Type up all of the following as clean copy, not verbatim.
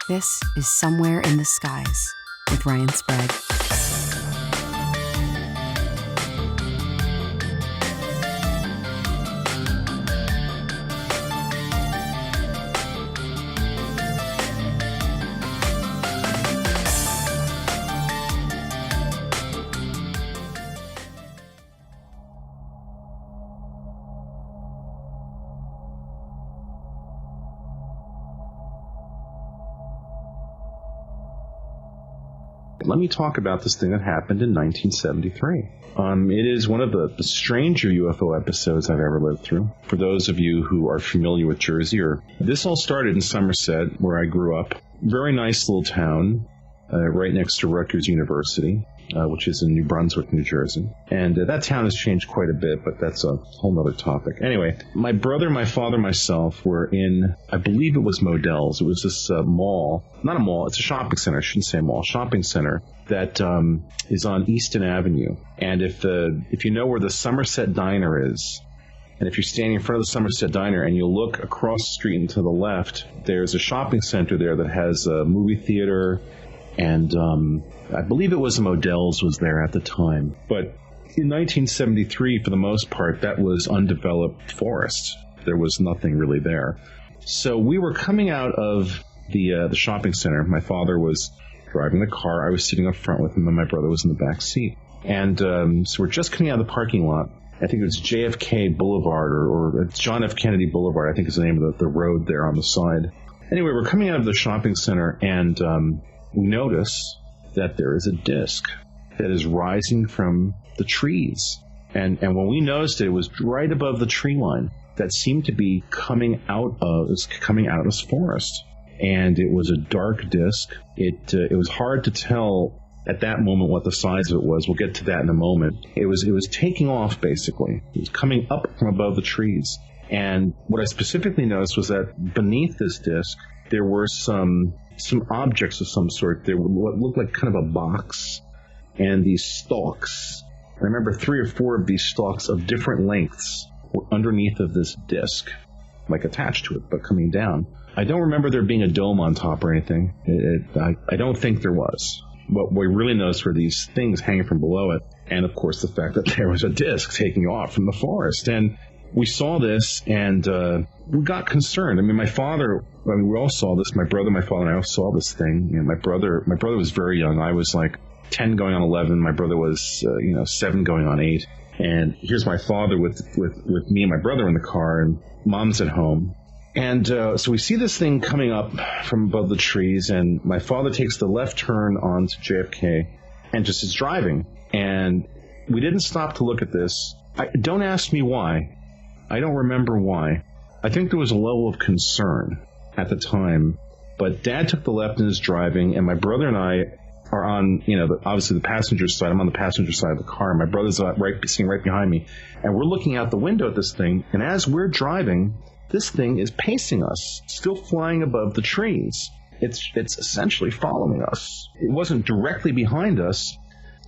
This is Somewhere in the Skies with Ryan Sprague. Let me talk about this thing that happened in 1973. It is one of the stranger UFO episodes I've ever lived through. For those of you who are familiar with Jersey, this all started in Somerset, where I grew up. Very nice little town, right next to Rutgers University, which is in New Brunswick, New Jersey. And that town has changed quite a bit, but that's a whole other topic. Anyway, my brother, my father, myself were in, I believe it was Modell's. It was this mall. Not a mall, it's a shopping center. I shouldn't say mall. Shopping center that is on Easton Avenue. And if you know where the Somerset Diner is, and if you're standing in front of the Somerset Diner and you look across the street and to the left, there's a shopping center there that has a movie theater, and I believe it was Modell's was there at the time. But in 1973, for the most part, that was undeveloped forest. There was nothing really there. So we were coming out of the shopping center. My father was driving the car. I was sitting up front with him, and my brother was in the back seat. And so we're just coming out of the parking lot. I think it was JFK Boulevard, or it's John F. Kennedy Boulevard, I think is the name of the road there on the side. Anyway, we're coming out of the shopping center, and we notice that there is a disc that is rising from the trees. And when we noticed it, it was right above the tree line that seemed to be coming out of this forest. And it was a dark disc. It was hard to tell at that moment what the size of it was. We'll get to that in a moment. It was taking off, basically. It was coming up from above the trees. And what I specifically noticed was that beneath this disc, there were some objects of some sort. There were what looked like kind of a box, and these stalks. I remember 3 or 4 of these stalks of different lengths were underneath of this disc, like attached to it, but coming down. I don't remember there being a dome on top or anything. I don't think there was. What we really noticed were these things hanging from below it, and of course the fact that there was a disc taking off from the forest. And we saw this, and we got concerned. I mean, we all saw this. My brother, my father, and I all saw this thing. You know, my brother was very young. I was like 10 going on 11. My brother was 7 going on 8. And here's my father with me and my brother in the car, and mom's at home. And so we see this thing coming up from above the trees, and my father takes the left turn onto JFK and just is driving. And we didn't stop to look at this. Don't ask me why. I don't remember why. I think there was a level of concern at the time. But Dad took the left and is driving, and my brother and I are on, obviously the passenger side. I'm on the passenger side of the car. My brother's sitting right behind me. And we're looking out the window at this thing, and as we're driving, this thing is pacing us, still flying above the trees. It's essentially following us. It wasn't directly behind us.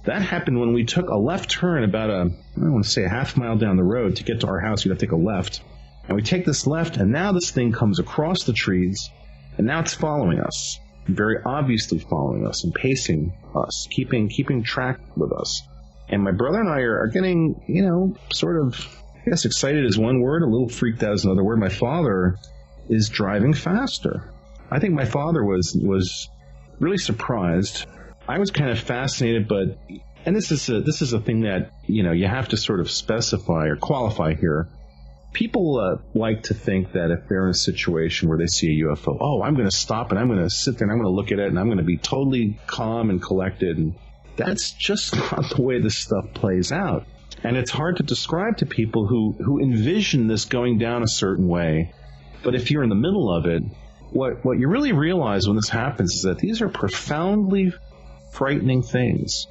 That happened when we took a left turn about I want to say a half mile down the road. To get to our house, you'd have to take a left. And we take this left, and now this thing comes across the trees, and now it's following us. Very obviously following us and pacing us, keeping track with us. And my brother and I are getting, sort of, I guess excited is one word, a little freaked out is another word. My father is driving faster. I think my father was really surprised. I was kind of fascinated, and this is a thing that, you have to sort of specify or qualify here. People like to think that if they're in a situation where they see a UFO, I'm going to stop and I'm going to sit there and I'm going to look at it and I'm going to be totally calm and collected. And that's just not the way this stuff plays out. And it's hard to describe to people who envision this going down a certain way. But if you're in the middle of it, what you really realize when this happens is that these are profoundly frightening things.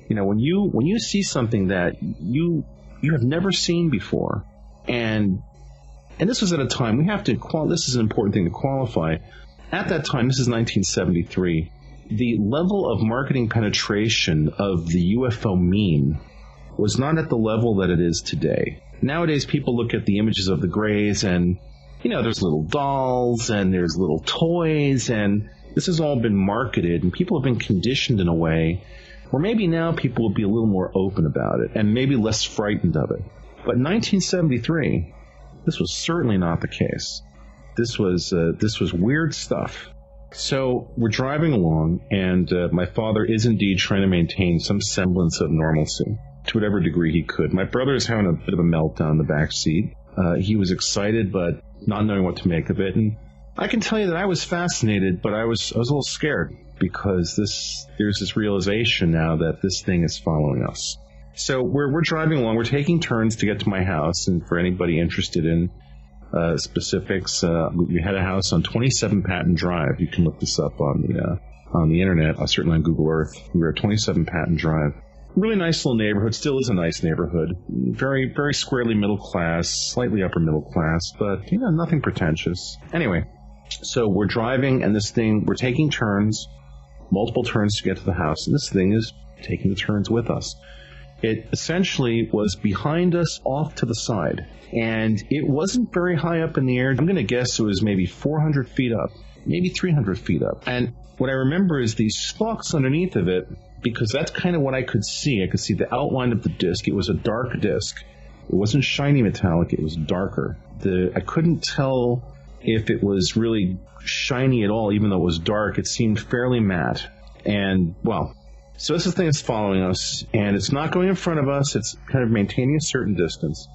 When you see something that you have never seen before, and this was at a time, this is an important thing to qualify. At that time, this is 1973, the level of marketing penetration of the UFO meme was not at the level that it is today. Nowadays, people look at the images of the Greys and, there's little dolls and there's little toys and this has all been marketed and people have been conditioned in a way where maybe now people will be a little more open about it and maybe less frightened of it. But in 1973, this was certainly not the case. This was weird stuff. So we're driving along, and my father is indeed trying to maintain some semblance of normalcy to whatever degree he could. My brother is having a bit of a meltdown in the back seat. He was excited, but not knowing what to make of it. And I can tell you that I was fascinated, but I was a little scared because there's this realization now that this thing is following us. So we're driving along. We're taking turns to get to my house, and for anybody interested in specifics, we had a house on 27 Patton Drive. You can look this up on the internet, certainly on Google Earth. We were at 27 Patton Drive. Really nice little neighborhood. Still is a nice neighborhood. Very, very squarely middle class, slightly upper middle class, but nothing pretentious. Anyway, so we're driving, and we're taking turns, multiple turns to get to the house, and this thing is taking the turns with us. It essentially was behind us off to the side, and it wasn't very high up in the air. I'm going to guess it was maybe 400 feet up, maybe 300 feet up. And what I remember is these stalks underneath of it, because that's kind of what I could see. I could see the outline of the disc. It was a dark disc. It wasn't shiny metallic. It was darker. I couldn't tell if it was really shiny at all, even though it was dark. It seemed fairly matte. And, well, so this is the thing that's following us, and it's not going in front of us. It's kind of maintaining a certain distance.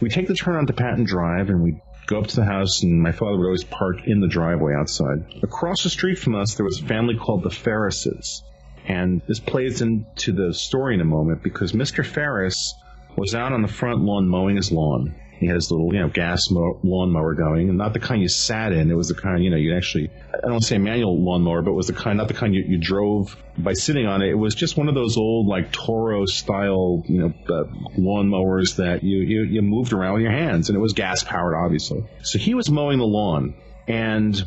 We take the turn onto Patton Drive, and we go up to the house, and my father would always park in the driveway outside. Across the street from us, there was a family called the Ferrises. And this plays into the story in a moment, because Mr. Ferris was out on the front lawn mowing his lawn. He had his little, gas lawnmower going, and not the kind you sat in. It was the kind, you actually, I don't want to say manual lawnmower, but it was not the kind you drove by sitting on it. It was just one of those old, Toro style, lawnmowers that you moved around with your hands, and it was gas powered, obviously. So he was mowing the lawn, and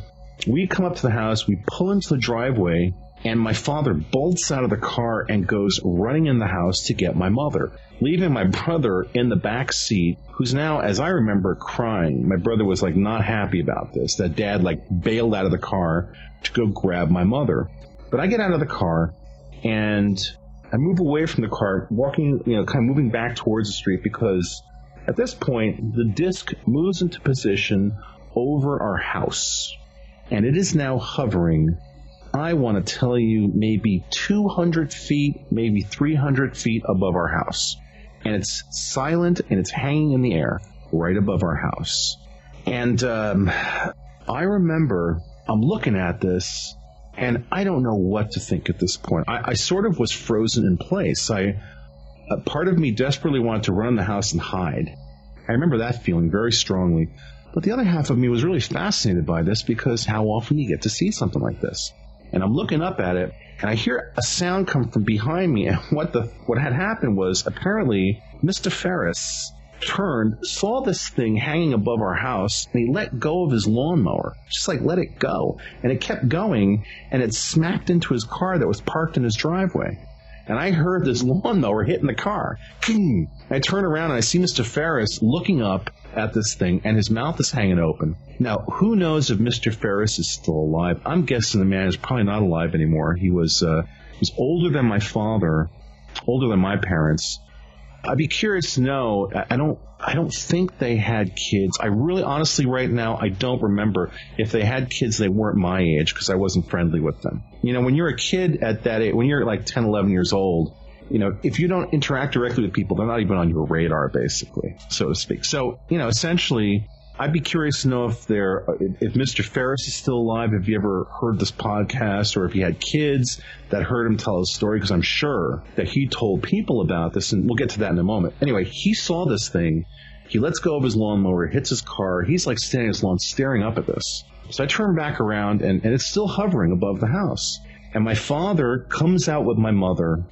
we come up to the house, we pull into the driveway, and my father bolts out of the car and goes running in the house to get my mother, leaving my brother in the back seat, who's now, as I remember, crying. My brother was not happy about this, that dad bailed out of the car to go grab my mother. But I get out of the car and I move away from the car, walking, kind of moving back towards the street, because at this point the disc moves into position over our house, and it is now hovering, I want to tell you, maybe 200 feet, maybe 300 feet above our house. And it's silent, and it's hanging in the air right above our house. And I remember I'm looking at this, and I don't know what to think at this point. I sort of was frozen in place. Part of me desperately wanted to run in the house and hide. I remember that feeling very strongly. But the other half of me was really fascinated by this, because how often do you get to see something like this? And I'm looking up at it, and I hear a sound come from behind me. And what had happened was, apparently, Mr. Ferris turned, saw this thing hanging above our house, and he let go of his lawnmower. Just let it go. And it kept going, and it smacked into his car that was parked in his driveway. And I heard this lawnmower hitting the car. I turn around, and I see Mr. Ferris looking up at this thing, and his mouth is hanging open. Now, who knows if Mr. Ferris is still alive? I'm guessing the man is probably not alive anymore. He was older than my father, older than my parents. I'd be curious to know. I don't think they had kids. I really, honestly, right now, I don't remember if they had kids. They weren't my age, because I wasn't friendly with them. When you're a kid at that age, when you're 10, 11 years old, if you don't interact directly with people, they're not even on your radar, basically, so to speak. So, essentially, I'd be curious to know if Mr. Ferris is still alive, if you ever heard this podcast, or if he had kids that heard him tell his story, because I'm sure that he told people about this, and we'll get to that in a moment. Anyway, he saw this thing. He lets go of his lawnmower, hits his car. He's standing in his lawn staring up at this. So I turn back around, and it's still hovering above the house. And my father comes out with my mother,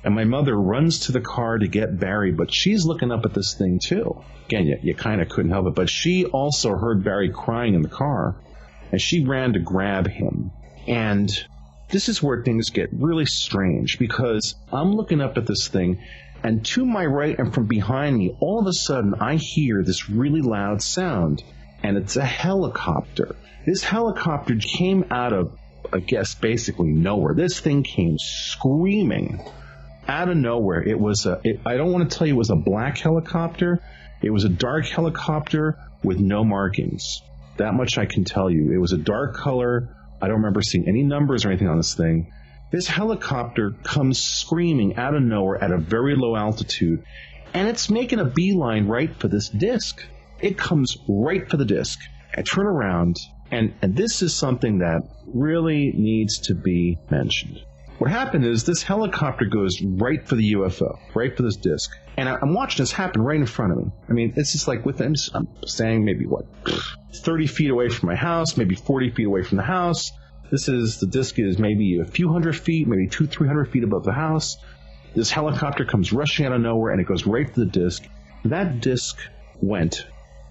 and my mother runs to the car to get Barry, but she's looking up at this thing too. Again, you kind of couldn't help it, but she also heard Barry crying in the car, and she ran to grab him. And this is where things get really strange, because I'm looking up at this thing, and to my right and from behind me, all of a sudden I hear this really loud sound, and it's a helicopter. This helicopter came out of I guess, basically nowhere. This thing came screaming out of nowhere. It was I don't want to tell you it was a black helicopter. It was a dark helicopter with no markings. That much I can tell you. It was a dark color. I don't remember seeing any numbers or anything on this thing. This helicopter comes screaming out of nowhere at a very low altitude, and it's making a beeline right for this disc. It comes right for the disc. I turn around, and this is something that really needs to be mentioned. What happened is this helicopter goes right for the UFO, right for this disc. And I'm watching this happen right in front of me. I mean, it's just like I'm staying maybe, 30 feet away from my house, maybe 40 feet away from the house. The disc is maybe a few hundred feet, maybe 200-300 feet above the house. This helicopter comes rushing out of nowhere, and it goes right for the disc. That disc went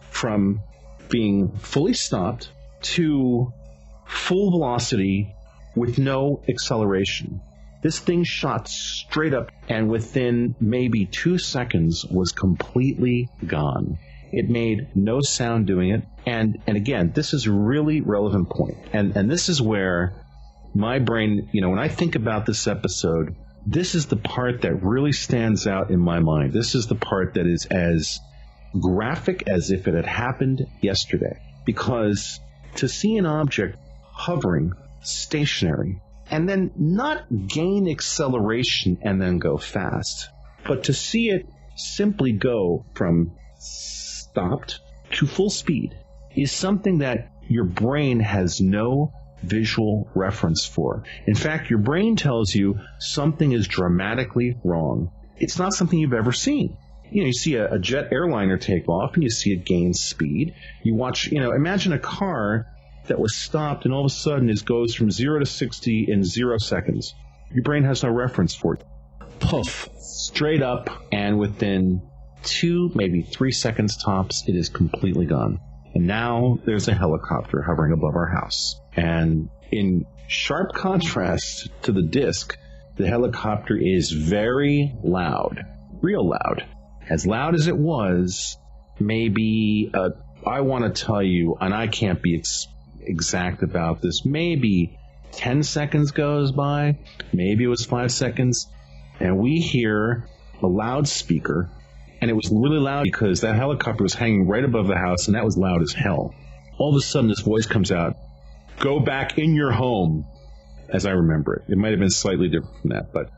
from being fully stopped to full velocity with no acceleration. This thing shot straight up, and within maybe 2 seconds was completely gone. It made no sound doing it. And again, this is a really relevant point. And this is where my brain, when I think about this episode, this is the part that really stands out in my mind. This is the part that is as graphic as if it had happened yesterday. Because to see an object hovering, stationary, and then not gain acceleration and then go fast, but to see it simply go from stopped to full speed is something that your brain has no visual reference for. In fact, your brain tells you something is dramatically wrong. It's not something you've ever seen. You see a jet airliner take off and you see it gain speed. You watch, imagine a car that was stopped and all of a sudden it goes from 0 to 60 in 0 seconds. Your brain has no reference for it. Poof, straight up, and within 2, maybe 3 seconds tops, it is completely gone. And now there's a helicopter hovering above our house. And in sharp contrast to the disc, the helicopter is very loud, real loud. As loud as it was, maybe, I want to tell you, and I can't be exact about this, maybe 10 seconds goes by, maybe it was 5 seconds, and we hear a loudspeaker. And it was really loud because that helicopter was hanging right above the house, and that was loud as hell. All of a sudden, this voice comes out, "Go back in your home," as I remember it. It might have been slightly different from that, but,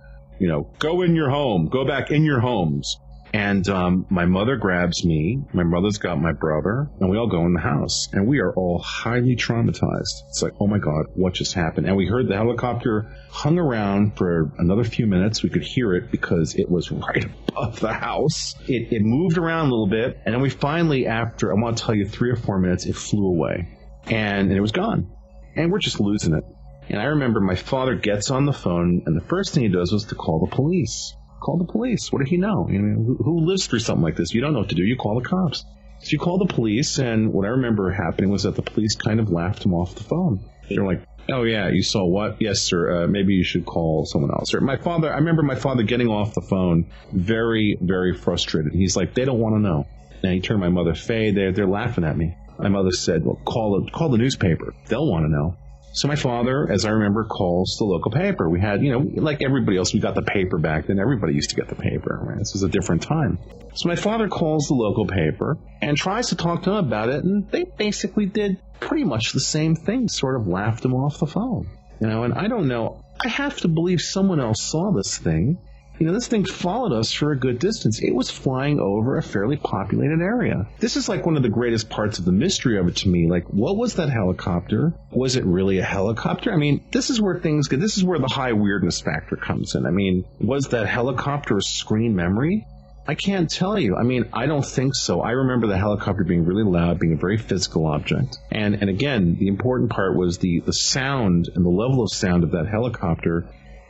go in your home, go back in your homes. And my mother grabs me, my brother's got my brother, and we all go in the house. And we are all highly traumatized. It's like, oh my God, what just happened? And we heard the helicopter hung around for another few minutes. We could hear it because it was right above the house. It moved around a little bit. And then we finally, after, I want to tell you, 3 or 4 minutes, it flew away. And it was gone. And we're just losing it. And I remember my father gets on the phone, and the first thing he does was to call the police. Call the police. What did he know? Who lives through something like this? You don't know what to do. You call the cops. So you call the police, and what I remember happening was that the police kind of laughed him off the phone. They're like, "Oh yeah, you saw what? Yes, sir. Maybe you should call someone else." Or I remember my father getting off the phone, very, very frustrated. He's like, "They don't want to know." And he turned to my mother, "Faye, they're laughing at me." My mother said, "Well, call the newspaper. They'll want to know." So my father, as I remember, calls the local paper. We had, like everybody else, we got the paper back then. Everybody used to get the paper, right? This was a different time. So my father calls the local paper and tries to talk to them about it, and they basically did pretty much the same thing, sort of laughed him off the phone. And I don't know. I have to believe someone else saw this thing. This thing followed us for a good distance. It was flying over a fairly populated area. This is like one of the greatest parts of the mystery of it to me. Like, what was that helicopter? Was it really a helicopter? This is where this is where the high weirdness factor comes in. Was that helicopter a screen memory? I can't tell you. I don't think so. I remember the helicopter being really loud, being a very physical object. And again, the important part was the sound and the level of sound of that helicopter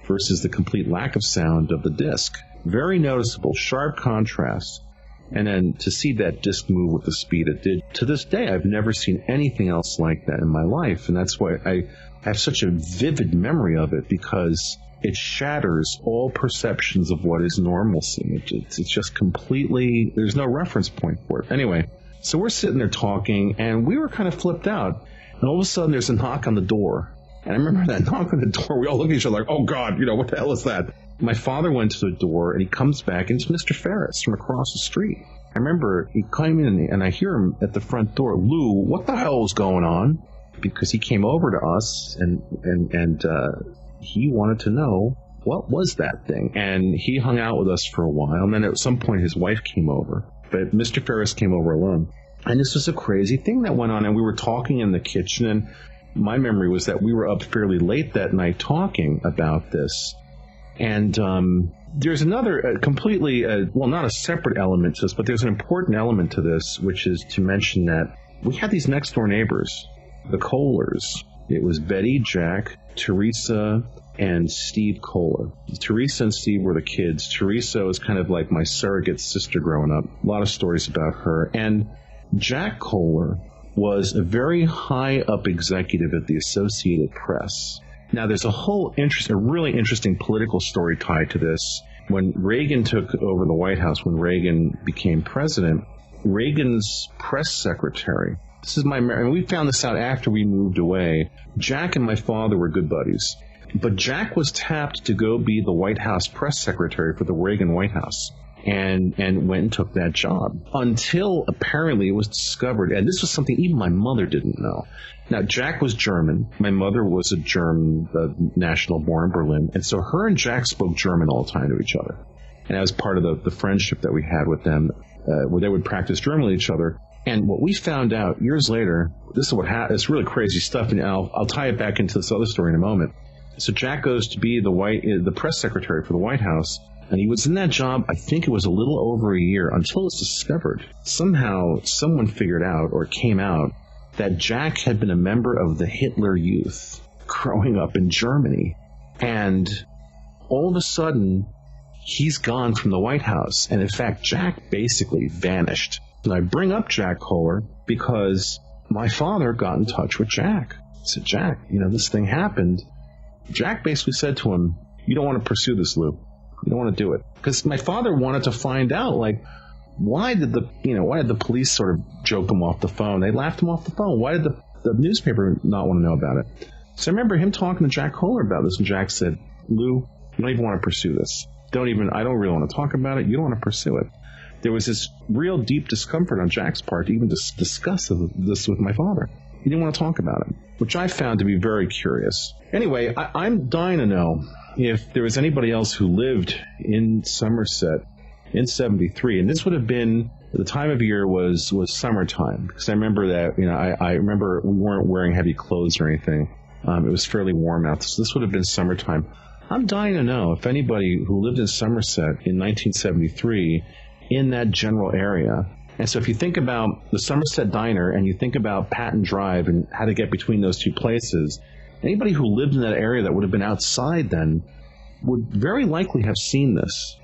versus the complete lack of sound of the disc. Very noticeable, sharp contrast. And then to see that disc move with the speed it did, to this day, I've never seen anything else like that in my life. And that's why I have such a vivid memory of it, because it shatters all perceptions of what is normalcy. It's just completely, there's no reference point for it. Anyway, so we're sitting there talking, and we were kind of flipped out. And all of a sudden, there's a knock on the door. And I remember that knock on the door. We all looked at each other like, oh, God, what the hell is that? My father went to the door, and he comes back, and it's Mr. Ferris from across the street. I remember he came in, and I hear him at the front door, Lou, what the hell is going on? Because he came over to us, and he wanted to know, what was that thing? And he hung out with us for a while, and then at some point his wife came over. But Mr. Ferris came over alone. And this was a crazy thing that went on, and we were talking in the kitchen, and my memory was that we were up fairly late that night talking about this. And there's another completely, not a separate element to this, but there's an important element to this, which is to mention that we had these next-door neighbors, the Kohlers. It was Betty, Jack, Teresa, and Steve Kohler. Teresa and Steve were the kids. Teresa was kind of like my surrogate sister growing up. A lot of stories about her. And Jack Kohler was a very high-up executive at the Associated Press. Now, there's a really interesting political story tied to this. When Reagan took over the White House, when Reagan became president, Reagan's press secretary, and we found this out after we moved away, Jack and my father were good buddies. But Jack was tapped to go be the White House press secretary for the Reagan White House. And went and took that job until apparently it was discovered. And this was something even my mother didn't know. Now, Jack was German. My mother was a German national born in Berlin. And so her and Jack spoke German all the time to each other. And that was part of the friendship that we had with them, where they would practice German with each other. And what we found out years later, this is what happened. It's really crazy stuff. And I'll tie it back into this other story in a moment. So Jack goes to be the press secretary for the White House. And he was in that job, I think it was a little over a year, until it was discovered. Somehow, someone figured out, or came out, that Jack had been a member of the Hitler Youth growing up in Germany. And all of a sudden, he's gone from the White House. And in fact, Jack basically vanished. And I bring up Jack Kohler because my father got in touch with Jack. He said, Jack, this thing happened. Jack basically said to him, you don't want to pursue this, Lou. You don't want to do it. Because my father wanted to find out, why did the police sort of joke him off the phone? They laughed him off the phone. Why did the newspaper not want to know about it? So I remember him talking to Jack Kohler about this, and Jack said, Lou, you don't even want to pursue this. I don't really want to talk about it. You don't want to pursue it. There was this real deep discomfort on Jack's part to even discuss this with my father. He didn't want to talk about it, which I found to be very curious. Anyway, I'm dying to know if there was anybody else who lived in Somerset in 73, and this would have been, the time of year was summertime, because I remember that, I remember we weren't wearing heavy clothes or anything. It was fairly warm out, so this would have been summertime. I'm dying to know if anybody who lived in Somerset in 1973 in that general area. And so if you think about the Somerset Diner and you think about Patton Drive and how to get between those two places, anybody who lived in that area that would have been outside then would very likely have seen this.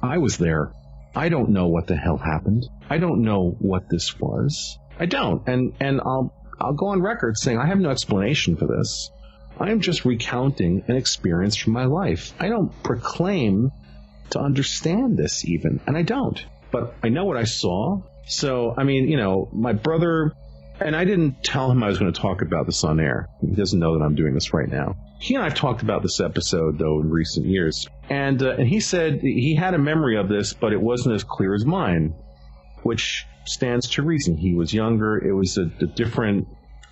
I was there. I don't know what the hell happened. I don't know what this was. I don't. And I'll go on record saying I have no explanation for this. I am just recounting an experience from my life. I don't proclaim to understand this even, and I don't. But I know what I saw. So, my brother, and I didn't tell him I was going to talk about this on air. He doesn't know that I'm doing this right now. He and I have talked about this episode, though, in recent years. And he said he had a memory of this, but it wasn't as clear as mine, which stands to reason. He was younger. It was a different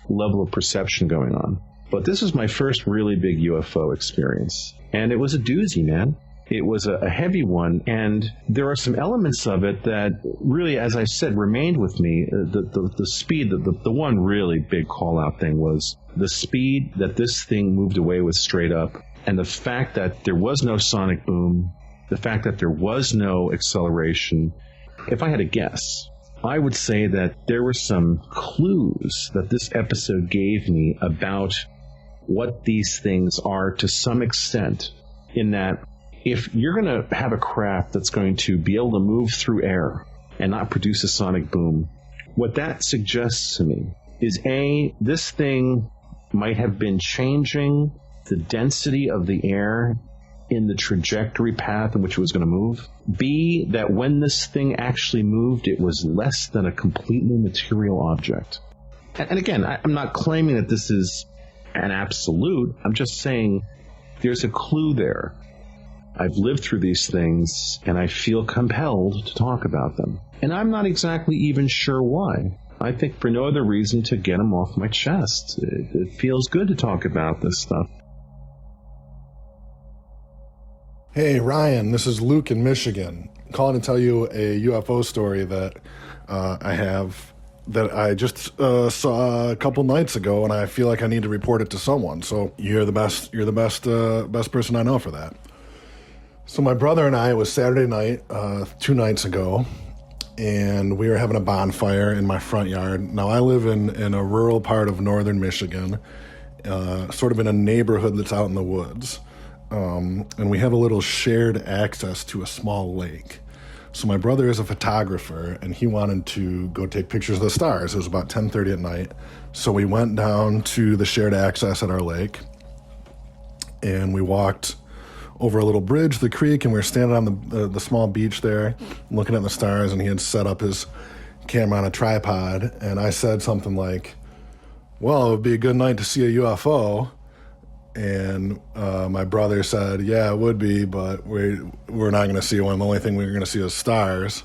level of perception going on. But this was my first really big UFO experience. And it was a doozy, man. It was a heavy one, and there are some elements of it that really, as I said, remained with me. The speed, the one really big call-out thing was the speed that this thing moved away with straight up, and the fact that there was no sonic boom, the fact that there was no acceleration. If I had to guess, I would say that there were some clues that this episode gave me about what these things are to some extent, in that if you're going to have a craft that's going to be able to move through air and not produce a sonic boom, what that suggests to me is A, this thing might have been changing the density of the air in the trajectory path in which it was going to move. B, that when this thing actually moved, it was less than a completely material object. And again, I'm not claiming that this is an absolute. I'm just saying there's a clue there. I've lived through these things, and I feel compelled to talk about them. And I'm not exactly even sure why. I think for no other reason to get them off my chest. It feels good to talk about this stuff. Hey, Ryan, this is Luke in Michigan, calling to tell you a UFO story that I have that I just saw a couple nights ago, and I feel like I need to report it to someone. So you're the best person I know for that. So my brother and I, it was Saturday night, 2 nights ago, and we were having a bonfire in my front yard. Now, I live in a rural part of northern Michigan, sort of in a neighborhood that's out in the woods. And we have a little shared access to a small lake. So my brother is a photographer, and he wanted to go take pictures of the stars. It was about 10:30 at night. So we went down to the shared access at our lake, and we walked over a little bridge, the creek, and we were standing on the small beach there, looking at the stars, and he had set up his camera on a tripod, and I said something like, well, it would be a good night to see a UFO, and my brother said, yeah, it would be, but we're not going to see one. The only thing we're going to see is stars.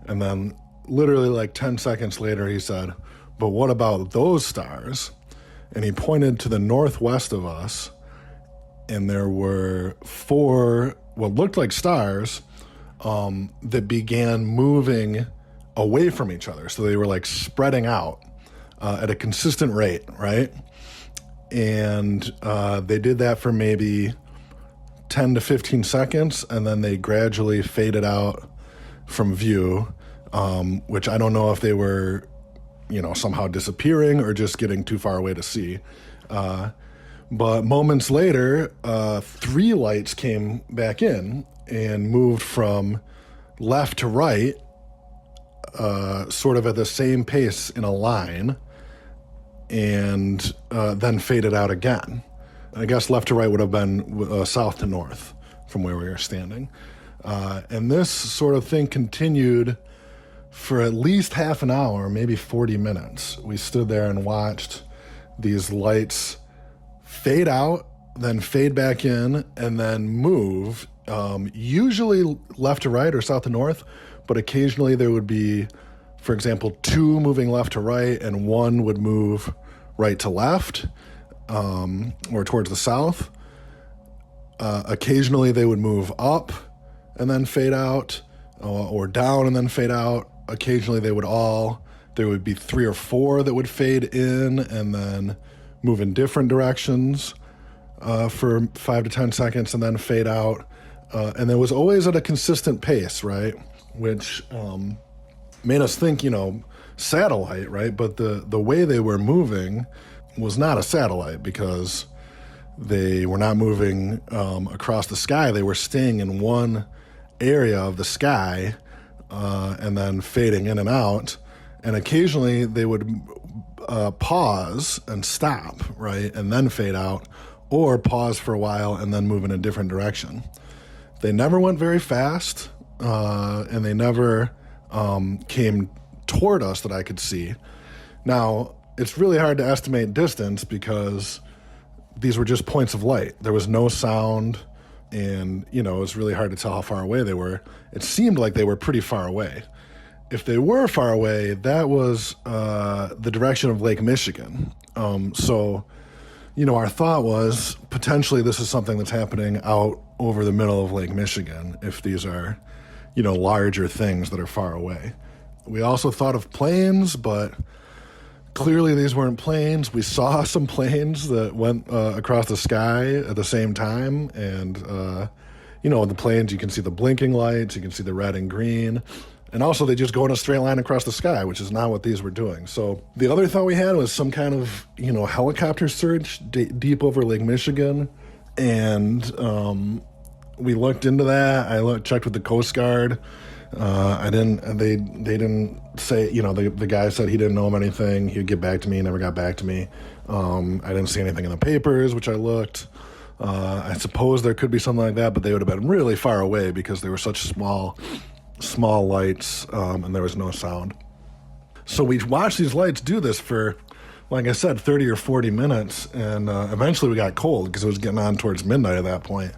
And then literally like 10 seconds later, he said, but what about those stars? And he pointed to the northwest of us, and there were 4 what looked like stars that began moving away from each other. So they were like spreading out at a consistent rate, right? And they did that for maybe 10 to 15 seconds, and then they gradually faded out from view, which I don't know if they were, somehow disappearing or just getting too far away to see. But moments later, 3 lights came back in and moved from left to right, sort of at the same pace in a line, and then faded out again. I guess left to right would have been south to north from where we were standing. And this sort of thing continued for at least half an hour, maybe 40 minutes. We stood there and watched these lights fade out, then fade back in, and then move, usually left to right or south to north, but occasionally there would be, for example, 2 moving left to right, and 1 would move right to left, or towards the south. Occasionally they would move up and then fade out, or down and then fade out. Occasionally there would be 3 or 4 that would fade in and then move in different directions for 5 to 10 seconds and then fade out. And it was always at a consistent pace, right? Which made us think, satellite, right? But the way they were moving was not a satellite, because they were not moving across the sky. They were staying in one area of the sky and then fading in and out. And occasionally they would pause and stop, right, and then fade out, or pause for a while and then move in a different direction. They never went very fast, and they never came toward us that I could see. Now, it's really hard to estimate distance because these were just points of light. There was no sound, and, it was really hard to tell how far away they were. It seemed like they were pretty far away. If they were far away, that was the direction of Lake Michigan. So, our thought was potentially this is something that's happening out over the middle of Lake Michigan, if these are, larger things that are far away. We also thought of planes, but clearly these weren't planes. We saw some planes that went across the sky at the same time, and, the planes, you can see the blinking lights, you can see the red and green. And also they just go in a straight line across the sky, which is not what these were doing. So the other thought we had was some kind of, helicopter search deep over Lake Michigan. And we looked into that. I checked with the Coast Guard. They didn't say, the guy said he didn't know of anything. He'd get back to me, never got back to me. I didn't see anything in the papers, which I looked. I suppose there could be something like that, but they would have been really far away because they were such small lights, and there was no sound. So we watched these lights do this for like I said, 30 or 40 minutes, and eventually we got cold because it was getting on towards midnight at that point,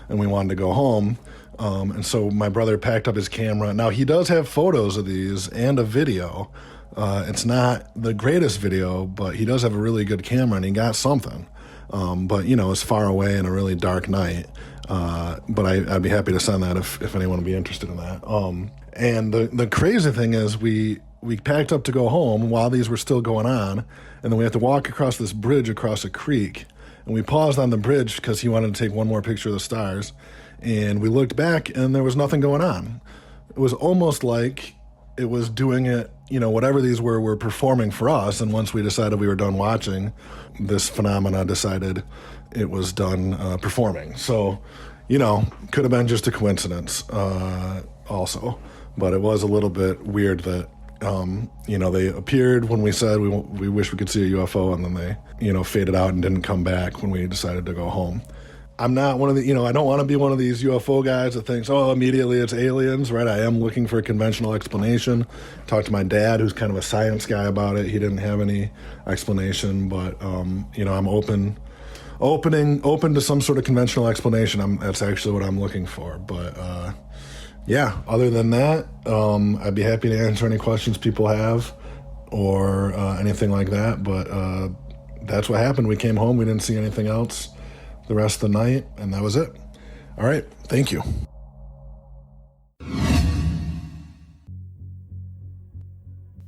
and we wanted to go home. And so my brother packed up his camera. Now, he does have photos of these and a video. It's not the greatest video, but he does have a really good camera, and he got something. But, it's far away in a really dark night. But I'd be happy to send that if anyone would be interested in that. And the crazy thing is we packed up to go home while these were still going on, and then we have to walk across this bridge across a creek. And we paused on the bridge because he wanted to take one more picture of the stars. And we looked back, and there was nothing going on. It was almost like it was doing it, whatever these were performing for us. And once we decided we were done watching, this phenomena decided it was done performing. So, could have been just a coincidence also. But it was a little bit weird that, they appeared when we said we wish we could see a UFO, and then they, faded out and didn't come back when we decided to go home. I'm not one of the, I don't want to be one of these UFO guys that thinks, immediately it's aliens, right? I am looking for a conventional explanation. Talked to my dad, who's kind of a science guy, about it. He didn't have any explanation, but, I'm open to some sort of conventional explanation. That's actually what I'm looking for. But, other than that, I'd be happy to answer any questions people have or anything like that. But that's what happened. We came home. We didn't see anything else the rest of the night, and that was it. All right. Thank you.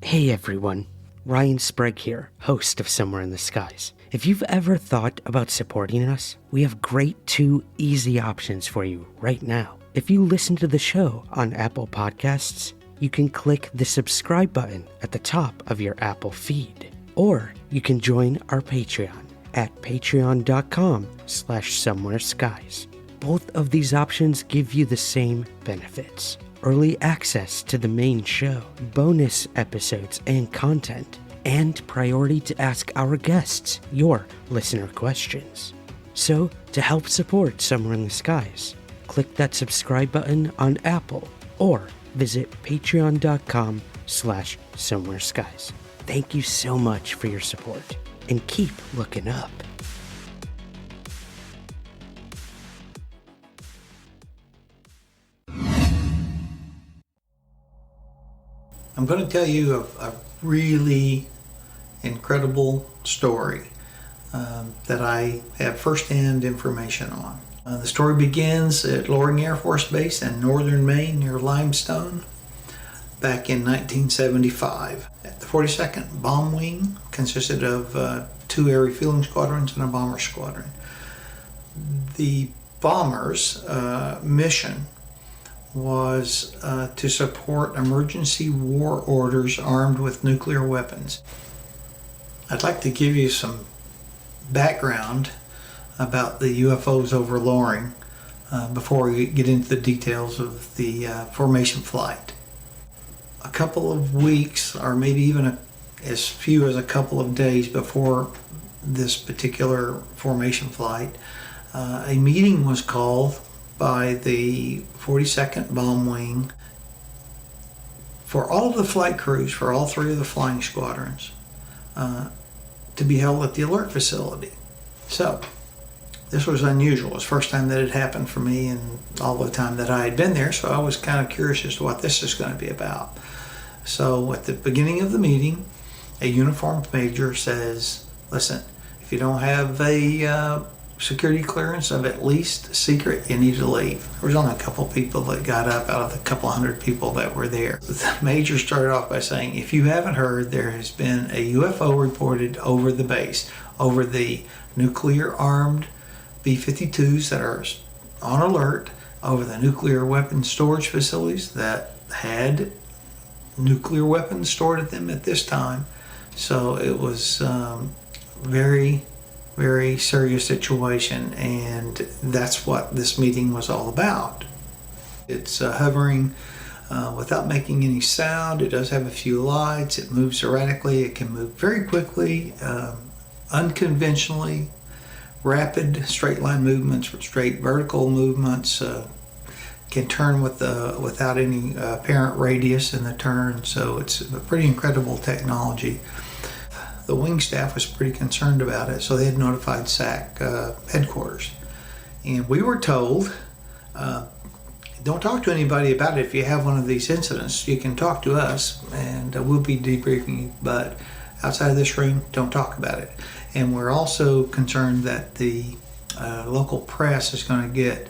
Hey everyone, Ryan Sprague here, host of Somewhere in the Skies. If you've ever thought about supporting us, we have great 2 easy options for you right now. If you listen to the show on Apple Podcasts, you can click the subscribe button at the top of your Apple feed. Or you can join our Patreon at patreon.com/somewhereskies. Both of these options give you the same benefits: early access to the main show, bonus episodes and content, and priority to ask our guests your listener questions. So, to help support Somewhere in the Skies, click that subscribe button on Apple or visit patreon.com/somewhereskies. Thank you so much for your support, and keep looking up. I'm going to tell you a really incredible story that I have firsthand information on. The story begins at Loring Air Force Base in northern Maine near Limestone back in 1975. The 42nd Bomb Wing consisted of 2 air refueling squadrons and a bomber squadron. The bombers' mission was to support emergency war orders armed with nuclear weapons. I'd like to give you some background about the UFOs over Loring before we get into the details of the formation flight. A couple of weeks, or maybe even as few as a couple of days before this particular formation flight, a meeting was called by the 42nd Bomb Wing for all of the flight crews for all 3 of the flying squadrons to be held at the alert facility. So this was unusual. It was the first time that it happened for me and all the time that I had been there, so I was kind of curious as to what this is going to be about. So at the beginning of the meeting, a uniformed major says, listen, if you don't have a security clearance of at least secret, you need to leave. There was only a couple people that got up out of the couple hundred people that were there. The major started off by saying, if you haven't heard, there has been a UFO reported over the base, over the nuclear armed B-52s that are on alert, over the nuclear weapons storage facilities that had nuclear weapons stored at them at this time. So it was very, very serious situation, and that's what this meeting was all about. It's hovering without making any sound. It does have a few lights. It moves erratically. It can move very quickly, unconventionally, rapid straight line movements, straight vertical movements. Can turn without any apparent radius in the turn. So it's a pretty incredible technology. the wing staff was pretty concerned about it, so they had notified SAC headquarters. And we were told, don't talk to anybody about it. If you have one of these incidents, you can talk to us, and we'll be debriefing you, but outside of this room, don't talk about it. And we're also concerned that the local press is going to get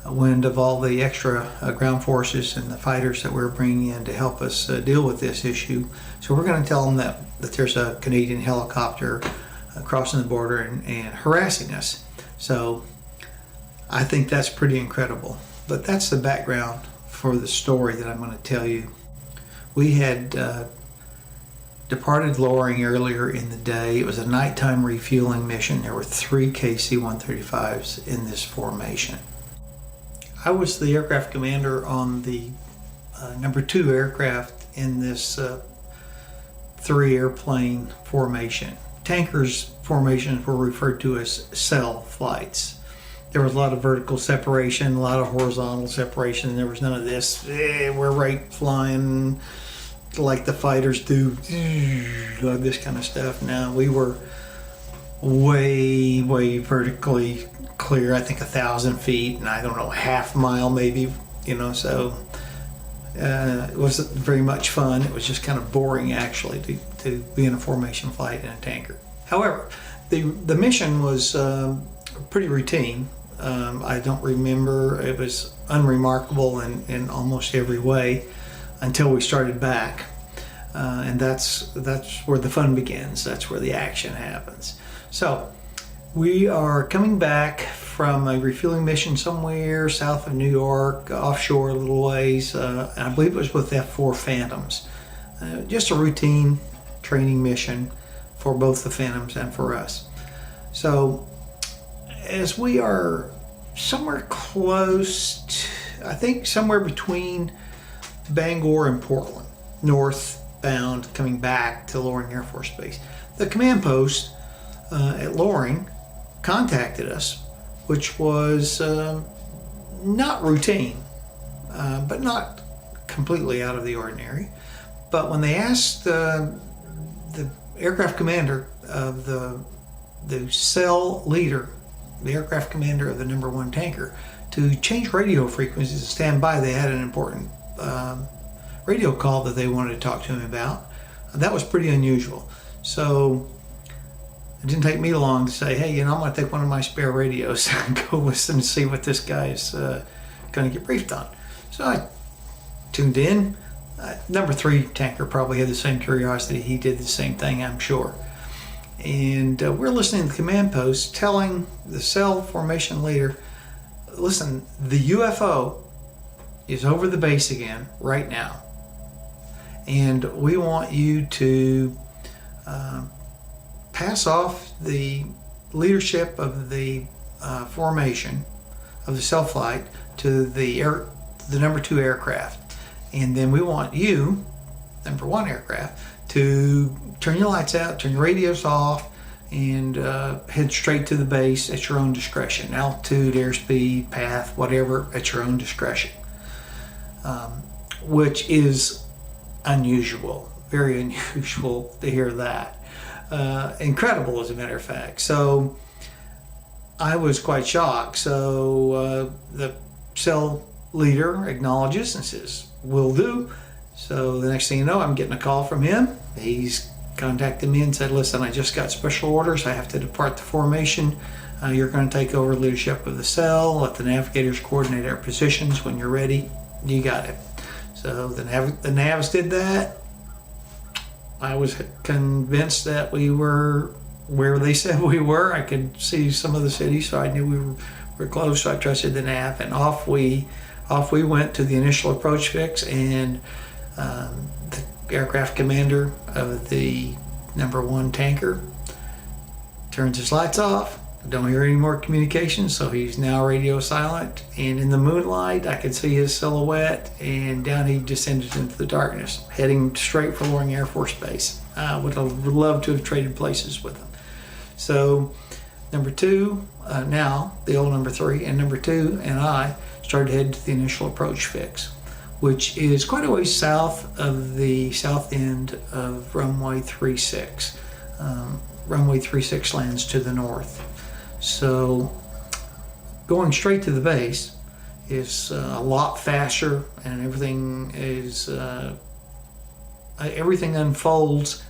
wind of all the extra ground forces and the fighters that we're bringing in to help us deal with this issue. So we're going to tell them that there's a Canadian helicopter crossing the border and harassing us. So I think that's pretty incredible. But that's the background for the story that I'm going to tell you. We had departed Loring earlier in the day. It was a nighttime refueling mission. There were 3 KC-135s in this formation. I was the aircraft commander on the number 2 aircraft in this 3 airplane formation. Tankers formations were referred to as cell flights. There was a lot of vertical separation, a lot of horizontal separation, and there was none of this. We're right flying like the fighters do, this kind of stuff. No, we were way vertically clear. I think 1,000 feet, and I don't know, half mile maybe. So it wasn't very much fun. It was just kind of boring actually to be in a formation flight in a tanker. However, the mission was pretty routine. I don't remember. It was unremarkable in almost every way until we started back, and that's where the fun begins. That's where the action happens. So we are coming back from a refueling mission somewhere south of New York, offshore a little ways. I believe it was with F-4 Phantoms. Just a routine training mission for both the Phantoms and for us. So as we are somewhere close to, I think somewhere between Bangor and Portland, northbound, coming back to Loring Air Force Base, the command post at Loring contacted us, which was not routine, but not completely out of the ordinary. But when they asked the aircraft commander of the cell leader, the aircraft commander of the number 1 tanker, to change radio frequencies and stand by, they had an important radio call that they wanted to talk to him about. That was pretty unusual. So it didn't take me long to say, hey, I'm going to take one of my spare radios and go listen and see what this guy is going to get briefed on. So I tuned in. Number 3 tanker probably had the same curiosity. He did the same thing, I'm sure. And we're listening to the command post telling the cell formation leader, listen, the UFO is over the base again right now. And we want you to pass off the leadership of the formation of the cell flight to the number 2 aircraft. And then we want you, number 1 aircraft, to turn your lights out, turn your radios off, and head straight to the base at your own discretion. Altitude, airspeed, path, whatever, at your own discretion. Which is unusual, very unusual to hear that. Incredible, as a matter of fact. So I was quite shocked. So the cell leader acknowledges and says, will do. So the next thing you know, I'm getting a call from him. He's contacted me and said, listen, I just got special orders. I have to depart the formation. You're going to take over leadership of the cell. Let the navigators coordinate our positions. When you're ready, you got it. So the navs did that. I was convinced that we were where they said we were. I could see some of the cities, so I knew we were close. So I trusted the nav, and off we went to the initial approach fix. And the aircraft commander of the number 1 tanker turns his lights off. Don't hear any more communication, so he's now radio silent. And in the moonlight, I could see his silhouette, and down he descended into the darkness, heading straight for Loring Air Force Base. I would have loved to have traded places with him. So number 2, now the old number 3, and number 2 and I started heading to the initial approach fix, which is quite a ways south of the south end of runway 36. runway 36 lands to the north. So going straight to the base is a lot faster, and everything unfolds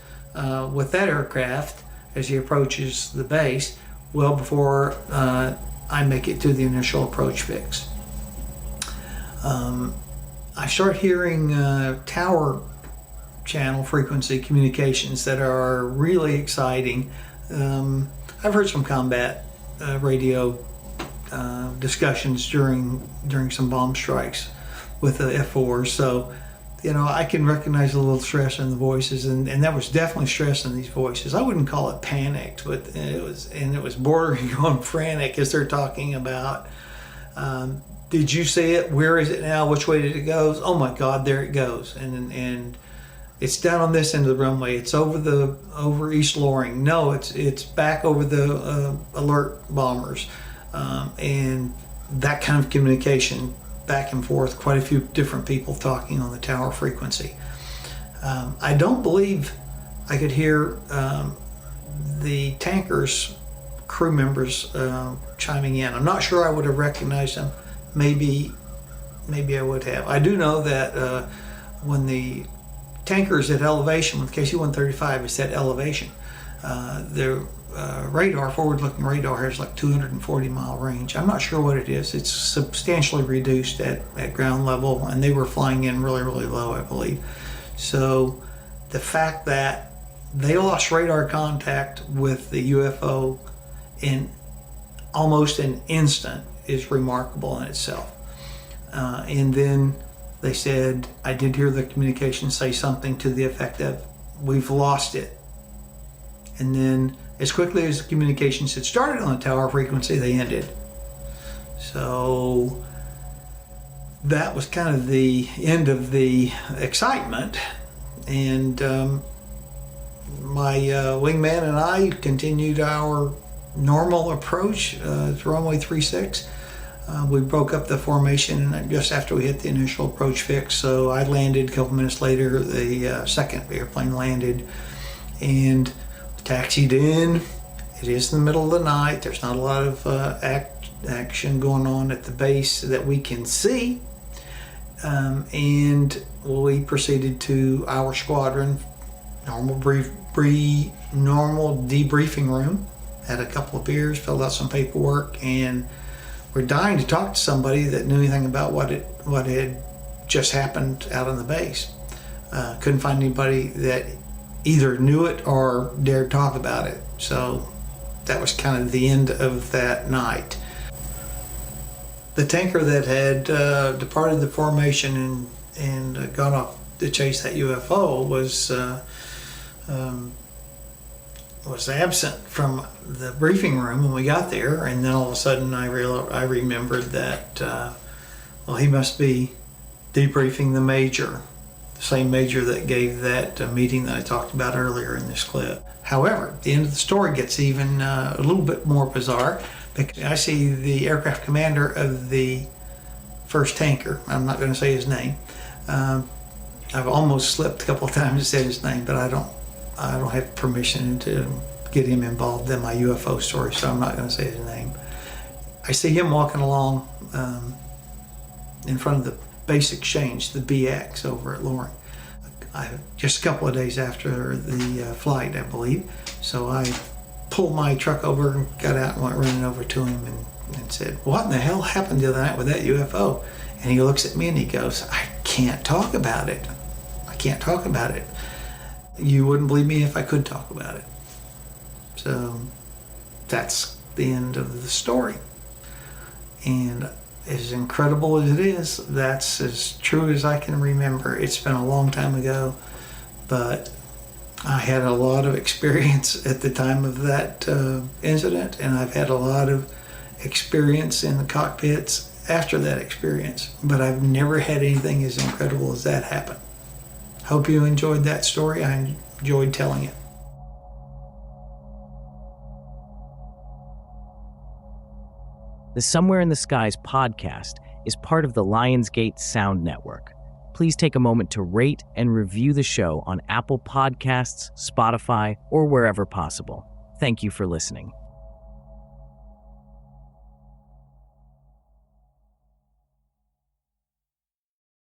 with that aircraft as he approaches the base well before I make it to the initial approach fix. I start hearing tower channel frequency communications that are really exciting. I've heard some combat radio discussions during some bomb strikes with the F4s, so I can recognize a little stress in the voices, and that was definitely stress in these voices. I wouldn't call it panicked, but it was bordering on frantic as they're talking about, did you see it? Where is it now? Which way did it go? Oh my God, there it goes. And it's down on this end of the runway. It's over East Loring. No, it's back over the alert bombers. And that kind of communication back and forth, quite a few different people talking on the tower frequency. I don't believe I could hear the tanker's crew members chiming in. I'm not sure I would have recognized them. Maybe I would have. I do know that when the tanker is at elevation, with KC-135 is at elevation, their radar, forward-looking radar, has like 240-mile range. I'm not sure what it is. It's substantially reduced at ground level, and they were flying in really, really low, I believe. So the fact that they lost radar contact with the UFO in almost an instant is remarkable in itself. And then they said, I did hear the communication say something to the effect of, we've lost it. And then as quickly as the communications had started on the tower frequency, they ended. So that was kind of the end of the excitement. And my wingman and I continued our normal approach to runway 36. We broke up the formation just after we hit the initial approach fix. So I landed a couple minutes later. The second airplane landed and taxied in. It is in the middle of the night. There's not a lot of action going on at the base that we can see. And we proceeded to our squadron, normal debriefing room. Had a couple of beers, filled out some paperwork, and we're dying to talk to somebody that knew anything about what had just happened out on the base. Couldn't find anybody that either knew it or dared talk about it. So that was kind of the end of that night. The tanker that had departed the formation and gone off to chase that UFO was absent from the briefing room when we got there, and then all of a sudden I remembered that he must be debriefing the major, the same major that gave that meeting that I talked about earlier in this clip. However, the end of the story gets even a little bit more bizarre, because I see the aircraft commander of the first tanker. I'm not going to say his name. I've almost slipped a couple of times and said his name, but I don't have permission to get him involved in my UFO story, so I'm not going to say his name. I see him walking along in front of the base exchange, the BX over at Loring. Just a couple of days after the flight, I believe. So I pulled my truck over and got out and went running over to him and said, what in the hell happened the other night with that UFO? And he looks at me and he goes, I can't talk about it. I can't talk about it. You wouldn't believe me if I could talk about it. So that's the end of the story. And as incredible as it is, that's as true as I can remember. It's been a long time ago, but I had a lot of experience at the time of that incident, and I've had a lot of experience in the cockpits after that experience, but I've never had anything as incredible as that happen. Hope you enjoyed that story. I enjoyed telling it. The Somewhere in the Skies podcast is part of the LIONSGATE Sound Network. please take a moment to rate and review the show on Apple Podcasts, Spotify, or wherever possible. Thank you for listening.